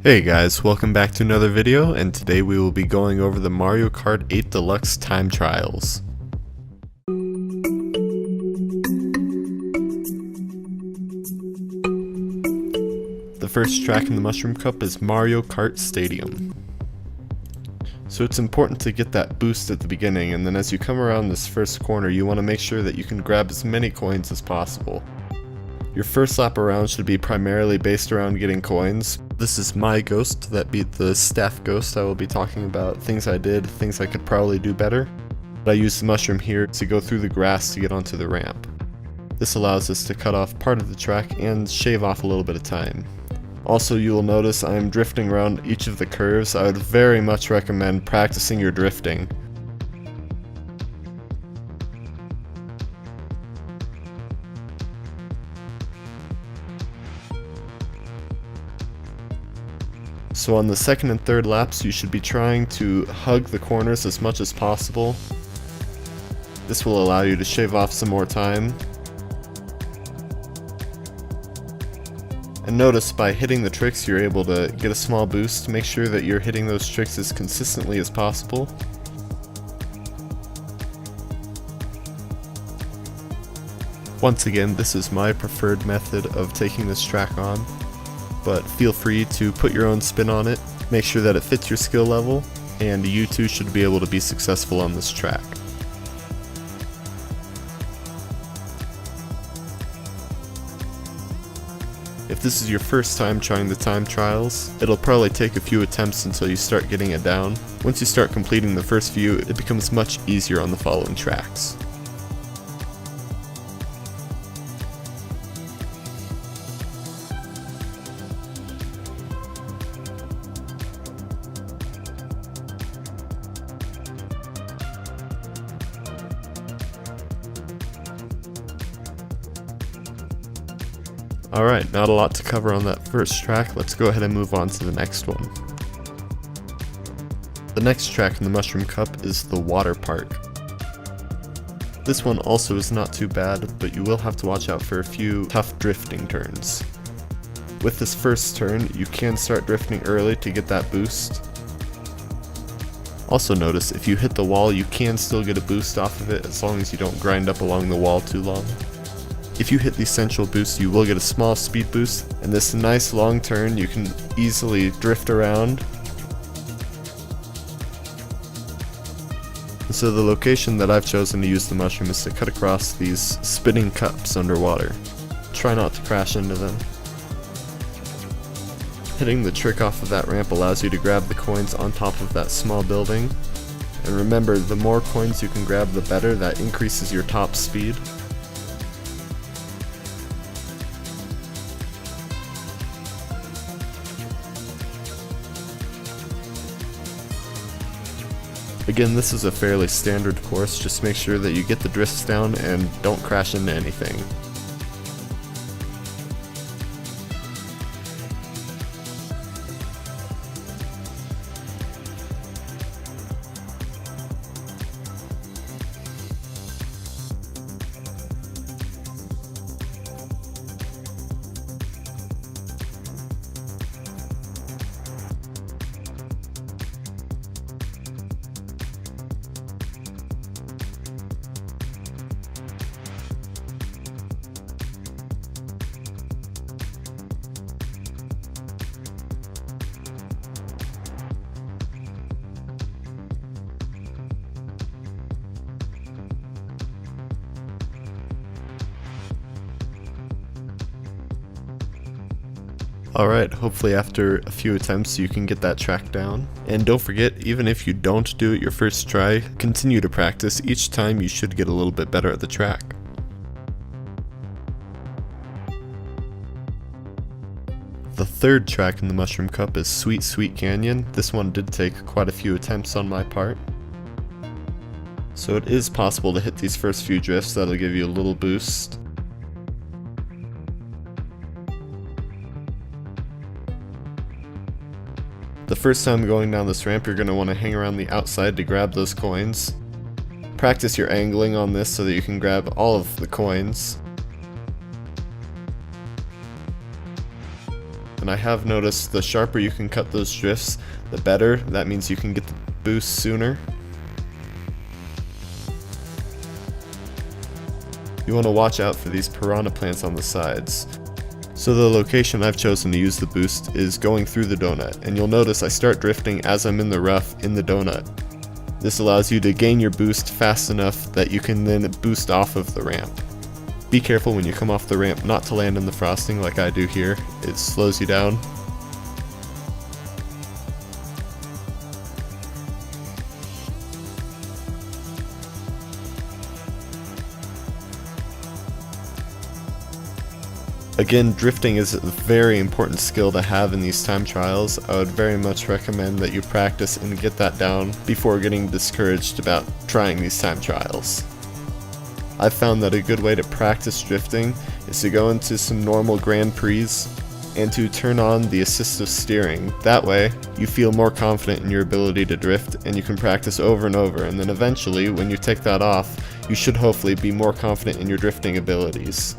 Hey guys, welcome back to another video, and today we will be going over the Mario Kart 8 Deluxe Time Trials. The first track in the Mushroom Cup is Mario Kart Stadium. So it's important to get that boost at the beginning, and then as you come around this first corner you want to make sure that you can grab as many coins as possible. Your first lap around should be primarily based around getting coins. This is my ghost that beat the staff ghost. I will be talking about things I did, things I could probably do better. But I used the mushroom here to go through the grass to get onto the ramp. This allows us to cut off part of the track and shave off a little bit of time. Also, you will notice I am drifting around each of the curves. I would very much recommend practicing your drifting. So on the second and third laps you should be trying to hug the corners as much as possible. This will allow you to shave off some more time. And notice by hitting the tricks you're able to get a small boost. Make sure that you're hitting those tricks as consistently as possible. Once again, this is my preferred method of taking this track on, but feel free to put your own spin on it. Make sure that it fits your skill level, and you too should be able to be successful on this track. If this is your first time trying the time trials, it'll probably take a few attempts until you start getting it down. Once you start completing the first few, it becomes much easier on the following tracks. Alright, not a lot to cover on that first track. Let's go ahead and move on to the next one. The next track in the Mushroom Cup is the Water Park. This one also is not too bad, but you will have to watch out for a few tough drifting turns. With this first turn, you can start drifting early to get that boost. Also notice, if you hit the wall, you can still get a boost off of it as long as you don't grind up along the wall too long. If you hit the essential boost, you will get a small speed boost, and this nice long turn you can easily drift around. And so the location that I've chosen to use the mushroom is to cut across these spinning cups underwater. Try not to crash into them. Hitting the trick off of that ramp allows you to grab the coins on top of that small building. And remember, the more coins you can grab, the better. That increases your top speed. Again, this is a fairly standard course, just make sure that you get the drifts down and don't crash into anything. Alright, hopefully after a few attempts you can get that track down. And don't forget, even if you don't do it your first try, continue to practice. Each time you should get a little bit better at the track. The third track in the Mushroom Cup is Sweet Sweet Canyon. This one did take quite a few attempts on my part. So it is possible to hit these first few drifts. That'll give you a little boost. The first time going down this ramp, you're going to want to hang around the outside to grab those coins. Practice your angling on this so that you can grab all of the coins. and I have noticed the sharper you can cut those drifts, the better. That means you can get the boost sooner. You want to watch out for these piranha plants on the sides. So the location I've chosen to use the boost is going through the donut, and you'll notice I start drifting as I'm in the rough in the donut. This allows you to gain your boost fast enough that you can then boost off of the ramp. Be careful when you come off the ramp not to land in the frosting like I do here, it slows you down. Again, drifting is a very important skill to have in these time trials. I would very much recommend that you practice and get that down before getting discouraged about trying these time trials. I've found that a good way to practice drifting is to go into some normal Grand Prix and to turn on the assistive steering. That way, you feel more confident in your ability to drift and you can practice over and over, and then eventually, when you take that off, you should hopefully be more confident in your drifting abilities.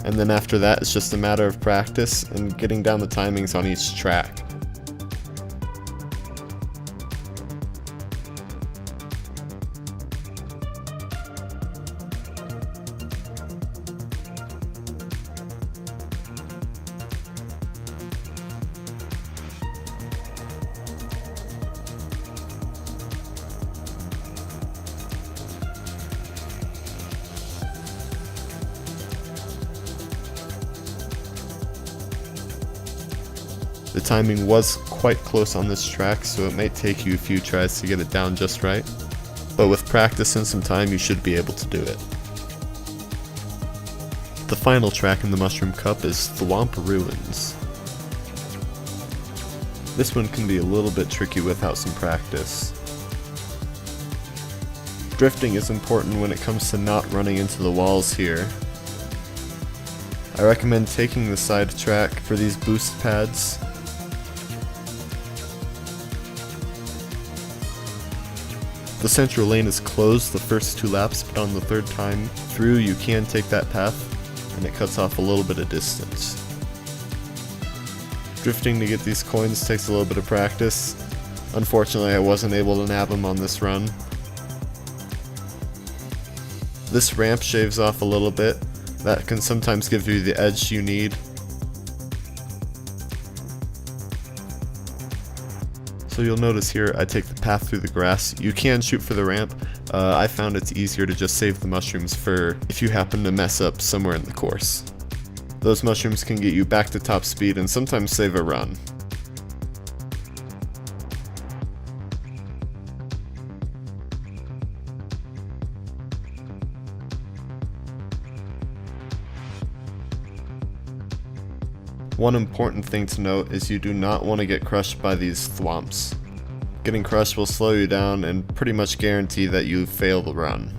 And then after that, it's just a matter of practice and getting down the timings on each track. The timing was quite close on this track, so it may take you a few tries to get it down just right, but with practice and some time you should be able to do it. The final track in the Mushroom Cup is Thwomp Ruins. This one can be a little bit tricky without some practice. Drifting is important when it comes to not running into the walls here. I recommend taking the side track for these boost pads. The central lane is closed the first 2 laps, but on the 3rd time through you can take that path, and it cuts off a little bit of distance. Drifting to get these coins takes a little bit of practice. Unfortunately, I wasn't able to nab them on this run. This ramp shaves off a little bit. That can sometimes give you the edge you need. So you'll notice here I take the path through the grass. You can shoot for the ramp. I found it's easier to just save the mushrooms for if you happen to mess up somewhere in the course. Those mushrooms can get you back to top speed and sometimes save a run. One important thing to note is you do not want to get crushed by these thwomps. Getting crushed will slow you down and pretty much guarantee that you fail the run.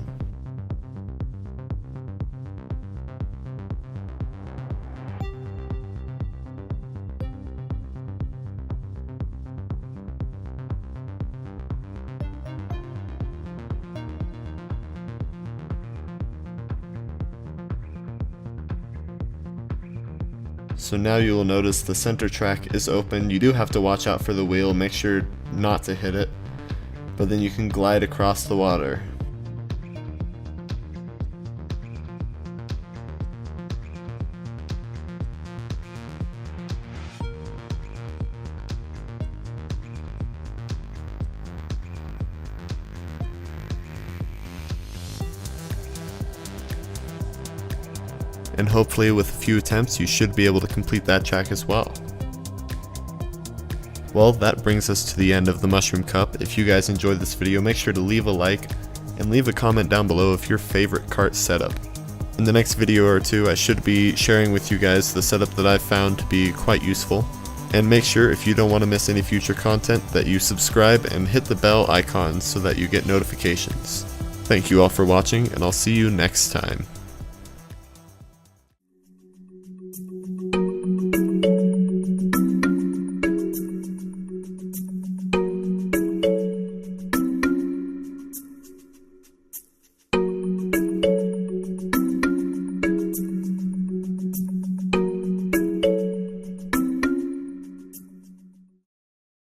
So now you will notice the center track is open. You do have to watch out for the wheel, make sure not to hit it, but then you can glide across the water. And hopefully with a few attempts you should be able to complete that track as well. Well, that brings us to the end of the Mushroom Cup. If you guys enjoyed this video, make sure to leave a like and leave a comment down below of your favorite kart setup. In the next video or two I should be sharing with you guys the setup that I've found to be quite useful. And make sure, if you don't want to miss any future content, that you subscribe and hit the bell icon so that you get notifications. Thank you all for watching, and I'll see you next time.